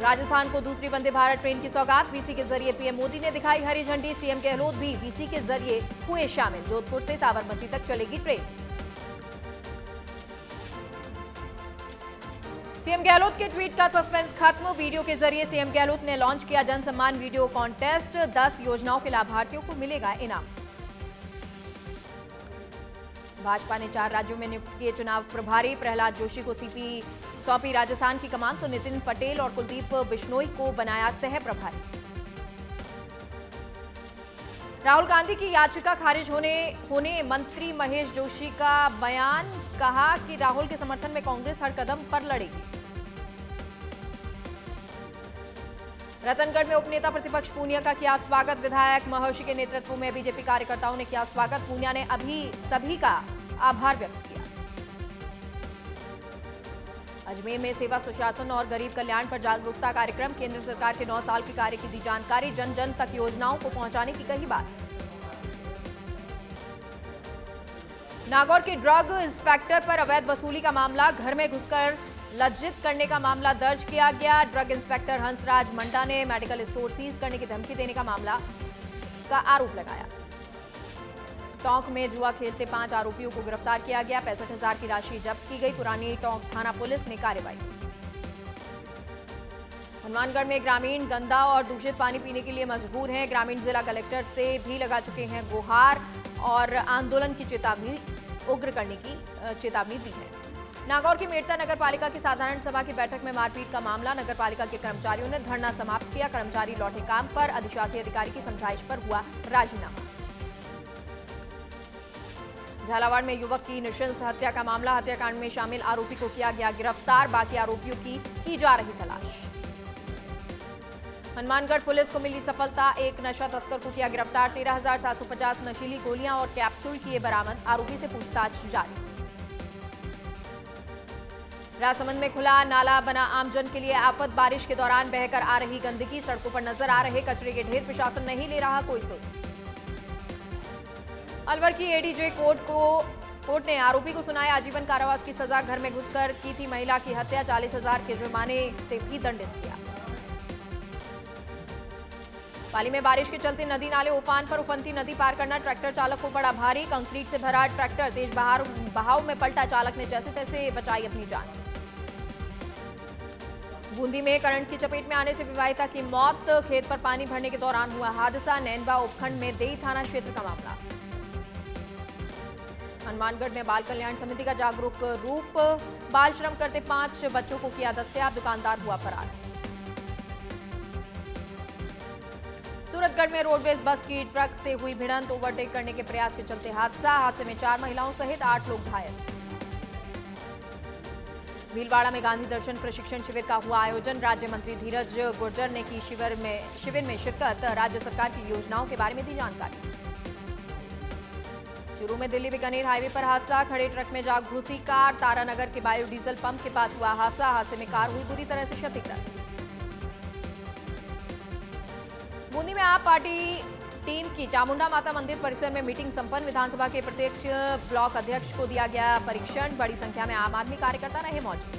राजस्थान को दूसरी वंदे भारत ट्रेन की सौगात, वीसी के जरिए पीएम मोदी ने दिखाई हरी झंडी। सीएम गहलोत भी वीसी के जरिए हुए शामिल। जोधपुर से साबरमती तक चलेगी ट्रेन। सीएम गहलोत के ट्वीट का सस्पेंस खत्म। वीडियो के जरिए सीएम गहलोत ने लॉन्च किया जन सम्मान वीडियो कॉन्टेस्ट। 10 योजनाओं के लाभार्थियों को मिलेगा इनाम। भाजपा ने 4 राज्यों में नियुक्त किए चुनाव प्रभारी। प्रहलाद जोशी को सीपी सौंपी राजस्थान की कमान, तो नितिन पटेल और कुलदीप बिश्नोई को बनाया सह प्रभारी। राहुल गांधी की याचिका खारिज होने मंत्री महेश जोशी का बयान। कहा कि राहुल के समर्थन में कांग्रेस हर कदम पर लड़ेगी। रतनगढ़ में उपनेता प्रतिपक्ष पूनिया का किया स्वागत। विधायक महर्षि के नेतृत्व में बीजेपी कार्यकर्ताओं ने किया स्वागत। पूनिया ने सभी का आभार व्यक्त किया। अजमेर में सेवा सुशासन और गरीब कल्याण पर जागरूकता कार्यक्रम। केंद्र सरकार के 9 साल के कार्य की दी जानकारी। जन जन तक योजनाओं को पहुंचाने की कही बात। नागौर के ड्रग इंस्पेक्टर पर अवैध वसूली का मामला। घर में घुसकर लज्जित करने का मामला दर्ज किया गया। ड्रग इंस्पेक्टर हंसराज मंडा ने मेडिकल स्टोर सीज करने की धमकी देने का मामला का आरोप लगाया। टोंक में जुआ खेलते 5 आरोपियों को गिरफ्तार किया गया। 65,000 की राशि जब्त की गई। पुरानी टोंक थाना पुलिस ने कार्रवाई की। हनुमानगढ़ में ग्रामीण गंदा और दूषित पानी पीने के लिए मजबूर हैं। ग्रामीण जिला कलेक्टर से भी लगा चुके हैं गुहार और आंदोलन की चेतावनी उग्र करने की चेतावनी दी है। नागौर की मेड़ता नगर पालिका की साधारण सभा की बैठक में मारपीट का मामला। नगर पालिका के कर्मचारियों ने धरना समाप्त किया। कर्मचारी लौटे काम पर। अधिशासी अधिकारी की समझाइश पर हुआ राजीनामा। झालावाड़ में युवक की नृशंस हत्या का मामला। हत्याकांड में शामिल आरोपी को किया गया गिरफ्तार। बाकी आरोपियों की जा रही तलाश। हनुमानगढ़ पुलिस को मिली सफलता। एक नशा तस्कर को किया गिरफ्तार। 13,750 नशीली गोलियां और कैप्सूल किए बरामद। आरोपी से पूछताछ जारी। राजसमंद में खुला नाला बना आमजन के लिए आफत। बारिश के दौरान बहकर आ रही गंदगी। सड़कों पर नजर आ रहे कचरे के ढेर। प्रशासन नहीं ले रहा कोई सुध। अलवर की एडीजे कोर्ट ने आरोपी को सुनाया आजीवन कारावास की सजा। घर में घुसकर की थी महिला की हत्या। 40,000 के जुर्माने से भी दंडित किया। पाली में बारिश के चलते नदी नाले उफान पर। उफनती नदी पार करना ट्रैक्टर चालक को पड़ा भारी। कंक्रीट से भरा ट्रैक्टर तेज बहाव में पलटा। चालक ने जैसे तैसे बचाई अपनी जान। बूंदी में करंट की चपेट में आने से विवाहिता की मौत। खेत पर पानी भरने के दौरान हुआ हादसा। नैनवा उपखंड में देई थाना क्षेत्र का मामला। हनुमानगढ़ में बाल कल्याण समिति का जागरूक रूप। बाल श्रम करते 5 बच्चों को किया दस्तयाब। दुकानदार हुआ फरार। सूरतगढ़ में रोडवेज बस की ट्रक से हुई भिड़ंत। ओवरटेक करने के प्रयास के चलते हादसा। हादसे में 4 महिलाओं सहित 8 लोग घायल। भीलवाड़ा में गांधी दर्शन प्रशिक्षण शिविर का हुआ आयोजन। राज्य मंत्री धीरज गुर्जर ने की शिविर में शिरकत। राज्य सरकार की योजनाओं के बारे में दी जानकारी। चूरू में दिल्ली बीकानेर हाईवे पर हादसा। खड़े ट्रक में जा घुसी कार। तारानगर के बायोडीजल पंप के पास हुआ हादसा। हादसे में कार हुई बुरी तरह से क्षतिग्रस्त। बूंदी में आप पार्टी टीम की चामुंडा माता मंदिर परिसर में मीटिंग संपन्न। विधानसभा के प्रत्यक्ष ब्लॉक अध्यक्ष को दिया गया परीक्षण। बड़ी संख्या में आम आदमी कार्यकर्ता रहे मौजूद।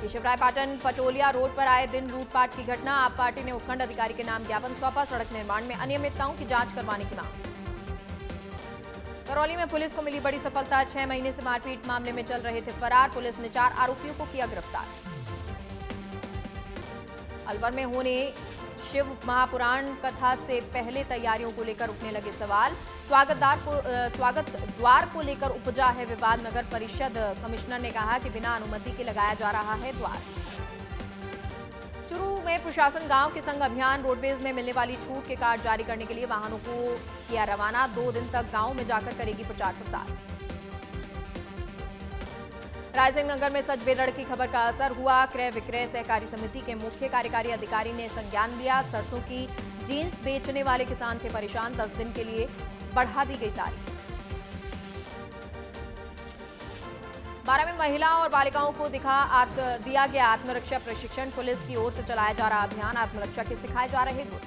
केशवराय पाटन पटोलिया रोड पर आए दिन लूटपाट की घटना। आप पार्टी ने उपखंड अधिकारी के नाम ज्ञापन सौंपा। सड़क निर्माण में अनियमितताओं की जांच करवाने की मांग। करौली में पुलिस को मिली बड़ी सफलता। 6 महीने से मारपीट मामले में चल रहे थे फरार। पुलिस ने 4 आरोपियों को किया गिरफ्तार। अलवर में होने शिव महापुराण कथा से पहले तैयारियों को लेकर उठने लगे सवाल। स्वागत द्वार को लेकर उपजा है विवाद। नगर परिषद कमिश्नर ने कहा कि बिना अनुमति के लगाया जा रहा है द्वार। चूरू में प्रशासन गांव के संग अभियान। रोडवेज में मिलने वाली छूट के कार्ड जारी करने के लिए वाहनों को किया रवाना। 2 दिन तक गांव में जाकर करेगी प्रचार प्रसार। रायसिंह नगर में सच बेदड़ की खबर का असर हुआ। क्रय विक्रय सहकारी समिति के मुख्य कार्यकारी अधिकारी ने संज्ञान लिया। सरसों की जीन्स बेचने वाले किसान थे परेशान। 10 दिन के लिए बढ़ा दी गई तारीख। 12 में महिला और बालिकाओं को दिया गया आत्मरक्षा प्रशिक्षण। पुलिस की ओर से चलाया जा रहा अभियान। आत्मरक्षा के सिखाए जा रहे गुण।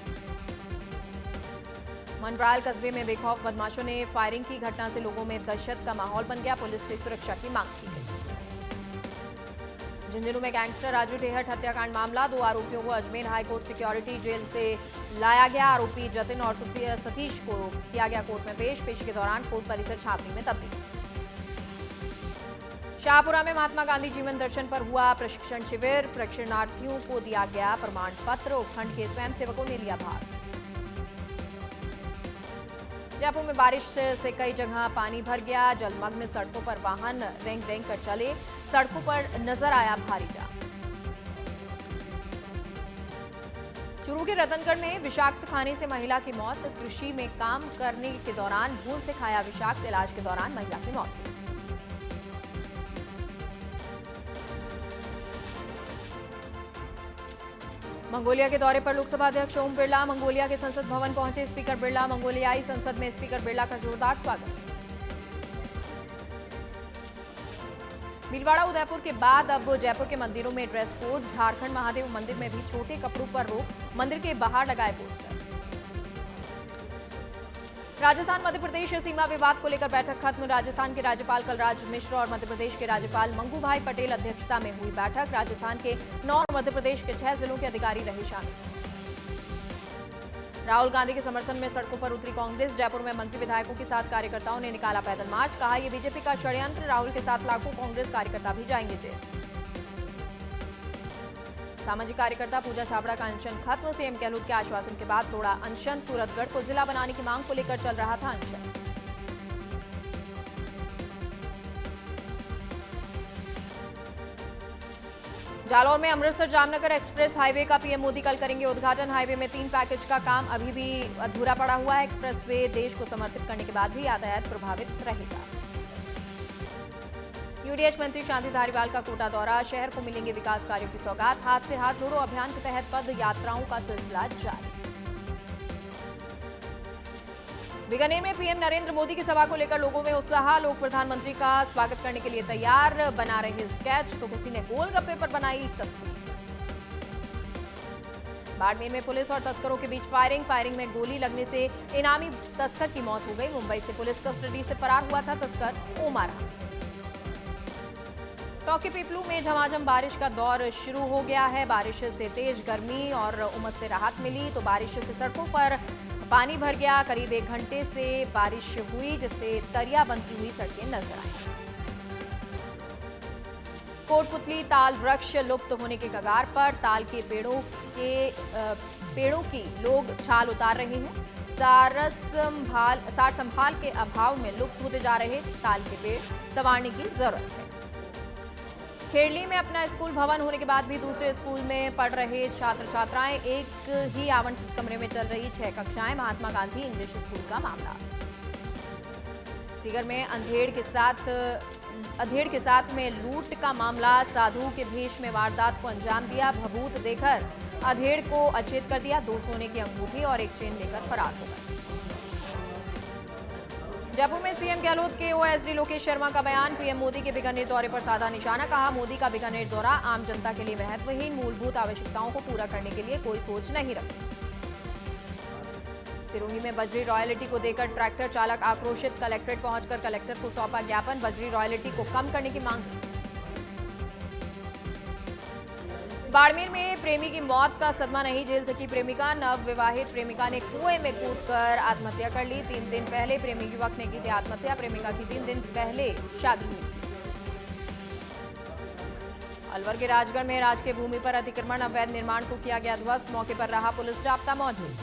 मनराल कस्बे में बेखौफ बदमाशों ने फायरिंग की घटना से लोगों में दहशत का माहौल बन गया। पुलिस से सुरक्षा की मांग की गई। झुंझुनू में गैंगस्टर राजू टेहट हत्याकांड मामला, 2 आरोपियों को अजमेर हाईकोर्ट सिक्योरिटी जेल से लाया गया। आरोपी जतिन और सतीश को किया गया कोर्ट में पेश। पेशी के दौरान कोर्ट परिसर छावनी में तब्दील। शाहपुरा में महात्मा गांधी जीवन दर्शन पर हुआ प्रशिक्षण शिविर, प्रशिक्षणार्थियों को दिया गया प्रमाण पत्र। उपखंड के स्वयंसेवकों ने लिया भाग। जयपुर में बारिश से कई जगह पानी भर गया, जलमग्न सड़कों पर वाहन रेंग रेंग कर चले, सड़कों पर नजर आया भारी जाम। चूरू के रतनगढ़ में विषाक्त खाने से महिला की मौत, कृषि में काम करने के दौरान भूल से खाया विषाक्त, इलाज के दौरान महिला की मौत। मंगोलिया के दौरे पर लोकसभा अध्यक्ष ओम बिरला, मंगोलिया के संसद भवन पहुंचे स्पीकर बिरला। मंगोलियाई संसद में स्पीकर बिरला का जोरदार स्वागत। भीलवाड़ा उदयपुर के बाद अब जयपुर के मंदिरों में ड्रेस कोड, झारखंड महादेव मंदिर में भी छोटे कपड़ों पर रोक, मंदिर के बाहर लगाए पोस्टर। राजस्थान मध्य प्रदेश सीमा विवाद को लेकर बैठक खत्म, राजस्थान के राज्यपाल कलराज मिश्र और मध्य प्रदेश के राज्यपाल मंगू भाई पटेल अध्यक्षता में हुई बैठक। राजस्थान के 9 और मध्य प्रदेश के 6 जिलों के अधिकारी रहे शामिल। राहुल गांधी के समर्थन में सड़कों पर उतरी कांग्रेस, जयपुर में मंत्री विधायकों के साथ कार्यकर्ताओं ने निकाला पैदल मार्च, कहा यह बीजेपी का षड्यंत्र, राहुल के साथ लाखों कांग्रेस कार्यकर्ता भी जाएंगे जेल। सामाजिक कार्यकर्ता पूजा छाबड़ा का अनशन खत्म, सीएम गहलोत के आश्वासन के बाद तोड़ा अनशन, सूरतगढ़ को जिला बनाने की मांग को लेकर चल रहा था अनशन। जालौर में अमृतसर जामनगर एक्सप्रेस हाईवे का पीएम मोदी कल करेंगे उद्घाटन। हाईवे में 3 पैकेज का काम अभी भी अधूरा पड़ा हुआ है। एक्सप्रेसवे देश को समर्पित करने के बाद भी यातायात प्रभावित रहेगा। यूडीएच मंत्री शांति धारीवाल का कोटा दौरा, शहर को मिलेंगे विकास कार्यों की सौगात। हाथ से हाथ जोड़ो अभियान के तहत पद यात्राओं का सिलसिला जारी। बीकानेर में पीएम नरेंद्र मोदी की सभा को लेकर लोगों में उत्साह, लोग प्रधानमंत्री का स्वागत करने के लिए तैयार, बना रहे स्केच तो किसी ने गोलगप्पे पर बनाई तस्वीर। बाड़मेर में पुलिस और तस्करों के बीच फायरिंग में गोली लगने से इनामी तस्कर की मौत हो गई। मुंबई से पुलिस कस्टडी से फरार हुआ था तस्कर ओमारा। टोंके पीपलू में झमाझम बारिश का दौर शुरू हो गया है। बारिश से तेज गर्मी और उमस से राहत मिली तो बारिश से सड़कों पर पानी भर गया। करीब 1 घंटे से बारिश हुई जिससे दरिया बनती हुई सड़कें नजर आई। कोटपुतली ताल वृक्ष लुप्त होने के कगार पर, ताल के पेड़ों की लोग छाल उतार रहे हैं। सार संभाल के अभाव में लुप्त होते जा रहे ताल के पेड़ संवारने की जरूरत है। खेड़ली में अपना स्कूल भवन होने के बाद भी दूसरे स्कूल में पढ़ रहे छात्र छात्राएं, एक ही आवंटित कमरे में चल रही 6 कक्षाएं। महात्मा गांधी इंग्लिश स्कूल का मामला। सीकर में अधेड़ के साथ में लूट का मामला, साधु के भेष में वारदात को अंजाम दिया। भभूत देकर अधेड़ को अचेत कर दिया। 2 सोने की अंगूठी और एक चेन लेकर फरार हो गए। जयपुर में सीएम गहलोत के ओएसडी लोकेश शर्मा का बयान, पीएम मोदी के बीकानेर दौरे पर साधा निशाना, कहा मोदी का बीकानेर दौरा आम जनता के लिए महत्वहीन, मूलभूत आवश्यकताओं को पूरा करने के लिए कोई सोच नहीं रखती। सिरोही में बजरी रॉयल्टी को देकर ट्रैक्टर चालक आक्रोशित, कलेक्ट्रेट पहुंचकर कलेक्टर को सौंपा ज्ञापन, बजरी रॉयल्टी को कम करने की मांग की। बाड़मेर में प्रेमी की मौत का सदमा नहीं झेल सकी प्रेमिका, नवविवाहित प्रेमिका ने कुएं में कूदकर आत्महत्या कर ली। 3 दिन पहले प्रेमी युवक ने की थी आत्महत्या, प्रेमिका की 3 दिन पहले शादी हुई थी। अलवर के राजगढ़ में राजकीय भूमि पर अतिक्रमण, अवैध निर्माण को किया गया ध्वस्त, मौके पर रहा पुलिस जाब्ता मौजूद।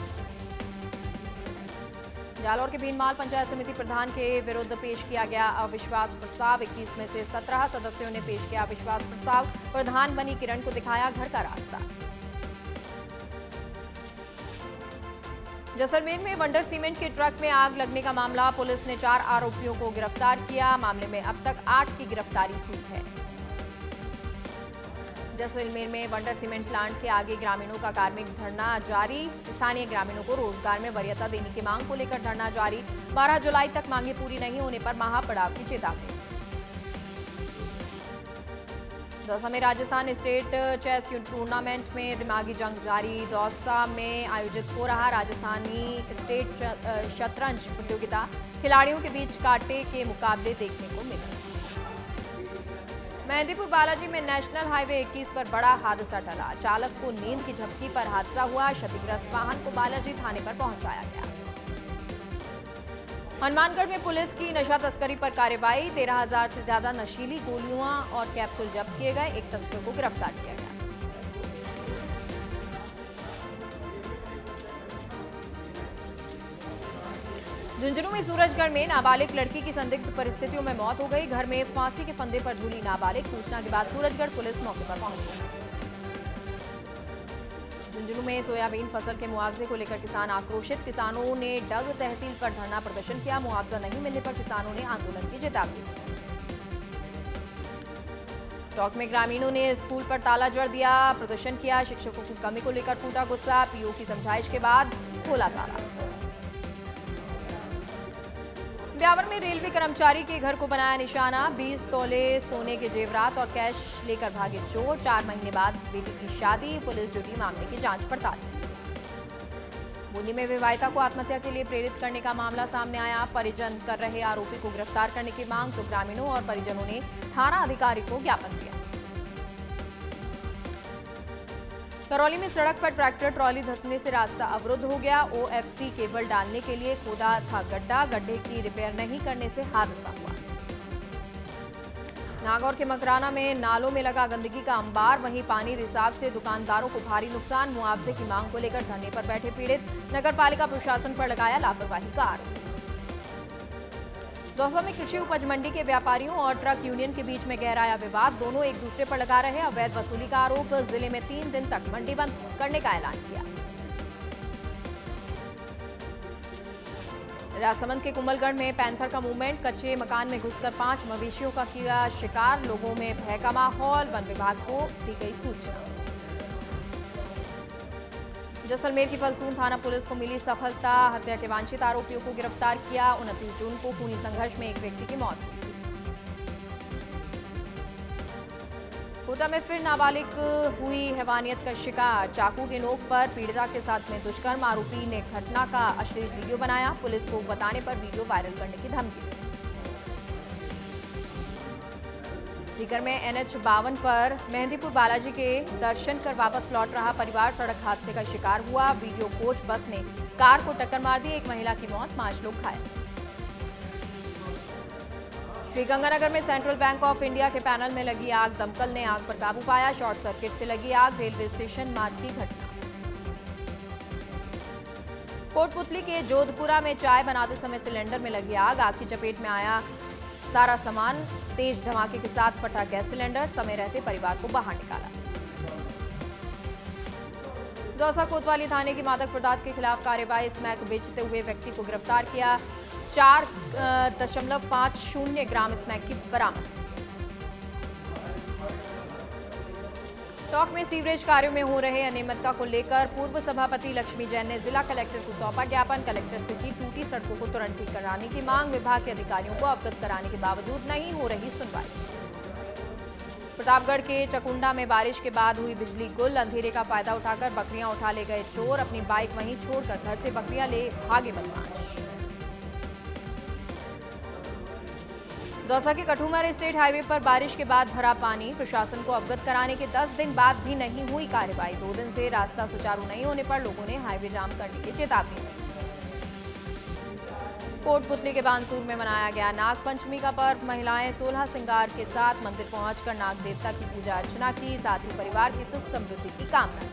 जालौर के भीनमाल पंचायत समिति प्रधान के विरुद्ध पेश किया गया अविश्वास प्रस्ताव। 21 में से 17 सदस्यों ने पेश किया अविश्वास प्रस्ताव। प्रधान बनी किरण को दिखाया घर का रास्ता। जैसलमेर में वंडर सीमेंट के ट्रक में आग लगने का मामला, पुलिस ने 4 आरोपियों को गिरफ्तार किया। मामले में अब तक 8 की गिरफ्तारी हुई है। जैसलमेर में वंडर सीमेंट प्लांट के आगे ग्रामीणों का कार्मिक धरना जारी। स्थानीय ग्रामीणों को रोजगार में वरीयता देने की मांग को लेकर धरना जारी। 12 जुलाई तक मांगे पूरी नहीं होने पर महापड़ाव की चेतावनी। दौसा में राजस्थान स्टेट चेस टूर्नामेंट में दिमागी जंग जारी। दौसा में आयोजित हो रहा राजस्थानी स्टेट शतरंज प्रतियोगिता, खिलाड़ियों के बीच कांटे के मुकाबले देखने को मिले। मेहंदीपुर बालाजी में नेशनल हाईवे 21 पर बड़ा हादसा टला। चालक को नींद की झपकी पर हादसा हुआ। क्षतिग्रस्त वाहन को बालाजी थाने पर पहुंचाया गया। हनुमानगढ़ में पुलिस की नशा तस्करी पर कार्रवाई। 13,000 से ज्यादा नशीली गोलियां और कैप्सूल जब्त किए गए। एक तस्कर को गिरफ्तार किया गया। झुंझुनू में सूरजगढ़ में नाबालिग लड़की की संदिग्ध परिस्थितियों में मौत हो गई। घर में फांसी के फंदे पर झूली नाबालिग। सूचना के बाद सूरजगढ़ पुलिस मौके पर पहुंची। झुंझुनू में सोयाबीन फसल के मुआवजे को लेकर किसान आक्रोशित। किसानों ने डग तहसील पर धरना प्रदर्शन किया। मुआवजा नहीं मिलने पर किसानों ने आंदोलन की चेतावनी दी। टोंक में ग्रामीणों ने स्कूल पर ताला जड़ दिया, प्रदर्शन किया। शिक्षकों की कमी को लेकर फूटा गुस्सा। पीओ की समझाइश के बाद खोला ताला। ब्यावर में रेलवे कर्मचारी के घर को बनाया निशाना। 20 तोले सोने के जेवरात और कैश लेकर भागे चोर। 4 महीने बाद बेटी की शादी। पुलिस जुटी मामले की जांच पड़ताल। बूंदी में विवाहिता को आत्महत्या के लिए प्रेरित करने का मामला सामने आया। परिजन कर रहे आरोपी को गिरफ्तार करने की मांग, तो ग्रामीणों और परिजनों ने थाना अधिकारी को ज्ञापन दिया। करौली में सड़क पर ट्रैक्टर ट्रॉली धंसने से रास्ता अवरुद्ध हो गया। ओएफसी केबल डालने के लिए खोदा था गड्ढा। गड्ढे की रिपेयर नहीं करने से हादसा हुआ। नागौर के मकराना में नालों में लगा गंदगी का अंबार। वहीं पानी रिसाव से दुकानदारों को भारी नुकसान। मुआवजे की मांग को लेकर धरने पर बैठे पीड़ित। नगरपालिका प्रशासन पर लगाया लापरवाही का आरोप। दौसा में कृषि उपज मंडी के व्यापारियों और ट्रक यूनियन के बीच में गहराया विवाद। दोनों एक दूसरे पर लगा रहे अवैध वसूली का आरोप। जिले में 3 दिन तक मंडी बंद करने का ऐलान किया। राजसमंद के कुंभलगढ़ में पैंथर का मूवमेंट। कच्चे मकान में घुसकर 5 मवेशियों का किया शिकार। लोगों में भय का माहौल। वन विभाग को दी गई सूचना। जैसलमेर की फलसून थाना पुलिस को मिली सफलता। हत्या के वांछित आरोपियों को गिरफ्तार किया। 29 जून को खूनी संघर्ष में एक व्यक्ति की मौत हुई। कोटा में फिर नाबालिग हुई हैवानियत का शिकार। चाकू के नोक पर पीड़िता के साथ में दुष्कर्म। आरोपी ने घटना का अश्लील वीडियो बनाया। पुलिस को बताने पर वीडियो वायरल करने की धमकी दी। सीकर में NH 52 पर मेहंदीपुर बालाजी के दर्शन कर वापस लौट रहा परिवार सड़क हादसे का शिकार हुआ। वीडियो कोच बस ने कार को टक्कर मार दी। एक महिला की मौत, 5 लोग घायल। श्रीगंगानगर में सेंट्रल बैंक ऑफ इंडिया के पैनल में लगी आग। दमकल ने आग पर काबू पाया। शॉर्ट सर्किट से लगी आग। रेलवे स्टेशन मार्ग की घटना। कोटपुतली के जोधपुरा में चाय बनाते समय सिलेंडर में लगी आग। आग की चपेट में आया सारा सामान। तेज धमाके के साथ फटा गैस सिलेंडर। समय रहते परिवार को बाहर निकाला। दौसा कोतवाली थाने की मादक पदार्थ के खिलाफ कार्रवाई। स्मैक बेचते हुए व्यक्ति को गिरफ्तार किया। 4.50 ग्राम स्मैक की बरामद। टोंक में सीवरेज कार्यों में हो रहे अनियमितता को लेकर पूर्व सभापति लक्ष्मी जैन ने जिला कलेक्टर को सौंपा ज्ञापन। कलेक्टर से की टूटी सड़कों को तुरंत ठीक कराने की मांग। विभाग के अधिकारियों को अवगत कराने के बावजूद नहीं हो रही सुनवाई। प्रतापगढ़ के चकुंडा में बारिश के बाद हुई बिजली गुल। अंधेरे का फायदा उठाकर बकरियां उठा ले गए चोर। अपनी बाइक वहीं छोड़कर घर से बकरियां ले भागे बदमाश। दौसा के कठुमर स्टेट हाईवे पर बारिश के बाद भरा पानी। प्रशासन को अवगत कराने के 10 दिन बाद भी नहीं हुई कार्रवाई। 2 दिन से रास्ता सुचारू नहीं होने पर लोगों ने हाईवे जाम करने की चेतावनी दी। कोटपुतली के बानसूर में मनाया गया नाग पंचमी का पर्व। महिलाएं 16 श्रृंगार के साथ मंदिर पहुंचकर नाग देवता की पूजा अर्चना की। साथ ही परिवार की सुख समृद्धि की कामना की।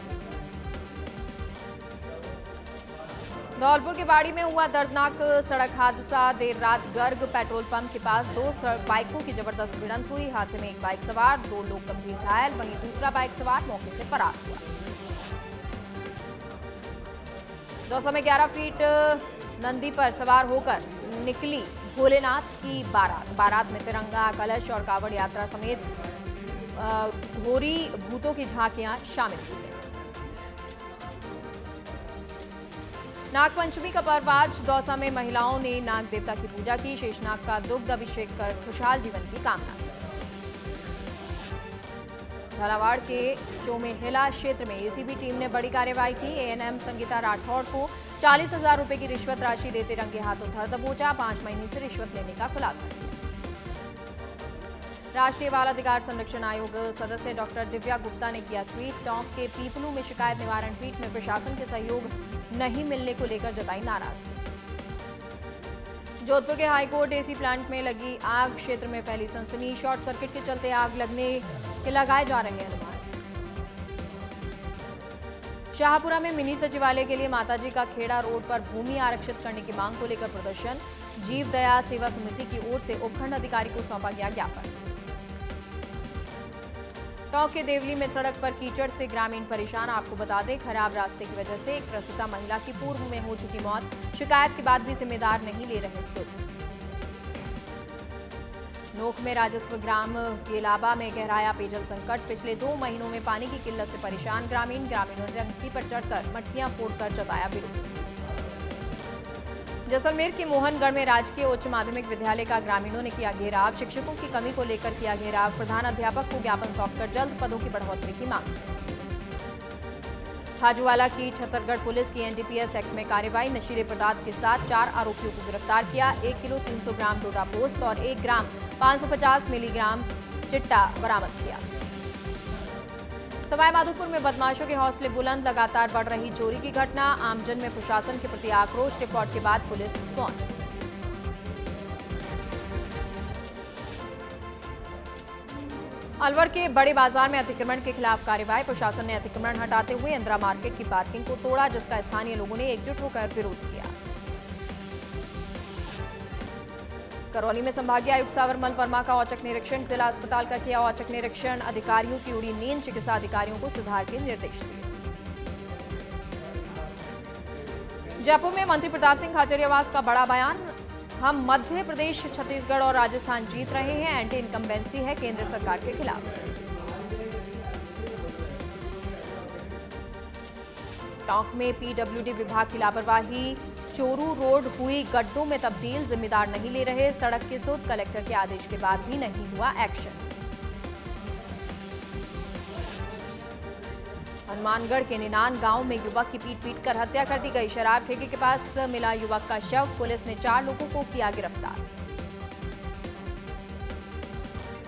धौलपुर के बाड़ी में हुआ दर्दनाक सड़क हादसा। देर रात गर्ग पेट्रोल पंप के पास 2 बाइकों की जबरदस्त भिड़ंत हुई। हादसे में एक बाइक सवार 2 लोग गंभीर घायल। वहीं दूसरा बाइक सवार मौके से फरार हुआ। दौसा में 11 फीट नंदी पर सवार होकर निकली भोलेनाथ की बारात। बारात में तिरंगा, कलश और कावड़ यात्रा समेत घोरी भूतों की झांकियां शामिल की गई। नागपंचमी का पर्व आज। दौसा में महिलाओं ने नाग देवता की पूजा की। शेषनाग का दुग्ध अभिषेक कर खुशहाल जीवन की कामना की। झालावाड़ के चोमेहेला क्षेत्र में एसीबी टीम ने बड़ी कार्रवाई की। एएनएम संगीता राठौड़ को 40,000 रुपए की रिश्वत राशि देते रंगे हाथों धर दबोचा। 5 महीने से रिश्वत लेने का खुलासा किया। राष्ट्रीय बाल अधिकार संरक्षण आयोग सदस्य डॉक्टर दिव्या गुप्ता ने किया ट्वीट। टोंक के पीपलू में शिकायत निवारण पीठ में प्रशासन के सहयोग नहीं मिलने को लेकर जताई नाराजगी। जोधपुर के हाईकोर्ट एसी प्लांट में लगी आग, क्षेत्र में फैली सनसनी। शॉर्ट सर्किट के चलते आग लगने के लगाए जा रहे हैं अनुमान। शाहपुरा में मिनी सचिवालय के लिए माताजी का खेड़ा रोड पर भूमि आरक्षित करने की मांग को लेकर प्रदर्शन। जीव दया सेवा समिति की ओर से उपखंड अधिकारी को सौंपा गया ज्ञापन। टोंक के देवली में सड़क पर कीचड़ से ग्रामीण परेशान। आपको बता दें, खराब रास्ते की वजह से एक प्रसूता महिला की पूर्व में हो चुकी मौत। शिकायत के बाद भी जिम्मेदार नहीं ले रहे स्तुति। नोक में राजस्व ग्राम गेलाबा में गहराया पेयजल संकट। पिछले 2 महीनों में पानी की किल्लत से परेशान ग्रामीणों ने टंकी पर चढ़कर मटकियां फोड़कर जताया विरोध। जैसलमेर के मोहनगढ़ में राजकीय उच्च माध्यमिक विद्यालय का ग्रामीणों ने किया घेराव। शिक्षकों की कमी को लेकर किया घेराव। प्रधान अध्यापक को ज्ञापन सौंपकर जल्द पदों की बढ़ोतरी की मांग। खाजूवाला की छत्तीसगढ़ पुलिस की एनडीपीएस एक्ट में कार्रवाई। नशीले पदार्थ के साथ 4 आरोपियों को गिरफ्तार किया। 1 किलो 300 ग्राम डोडा पोस्त और 1 ग्राम 550 मिलीग्राम चिट्टा बरामद किया। सवाईमाधोपुर में बदमाशों के हौसले बुलंद, लगातार बढ़ रही चोरी की घटना। आमजन में प्रशासन के प्रति आक्रोश। रिपोर्ट के बाद पुलिस पहुंची। अलवर के बड़े बाजार में अतिक्रमण के खिलाफ कार्रवाई। प्रशासन ने अतिक्रमण हटाते हुए इंदिरा मार्केट की पार्किंग को तोड़ा, जिसका स्थानीय लोगों ने एकजुट होकर विरोध किया। करौली में संभागीय आयुक्त सावरमल वर्मा का औचक निरीक्षण। जिला अस्पताल का किया औचक निरीक्षण। अधिकारियों की उड़ी नींद। चिकित्सा अधिकारियों को सुधार के निर्देश दिए। जयपुर में मंत्री प्रताप सिंह खाचरियावास का बड़ा बयान। हम मध्य प्रदेश, छत्तीसगढ़ और राजस्थान जीत रहे हैं। एंटी इनकम्बेंसी है केंद्र सरकार के खिलाफ। टोंक में पीडब्ल्यूडी विभाग की लापरवाही। चोरू रोड हुई गड्ढों में तब्दील। जिम्मेदार नहीं ले रहे। सड़क की सुध। कलेक्टर के आदेश के बाद भी नहीं हुआ एक्शन। हनुमानगढ़ के निनान गांव में युवक की पीट कर हत्या कर दी गई। शराब ठेके के पास मिला युवक का शव। पुलिस ने 4 लोगों को किया गिरफ्तार।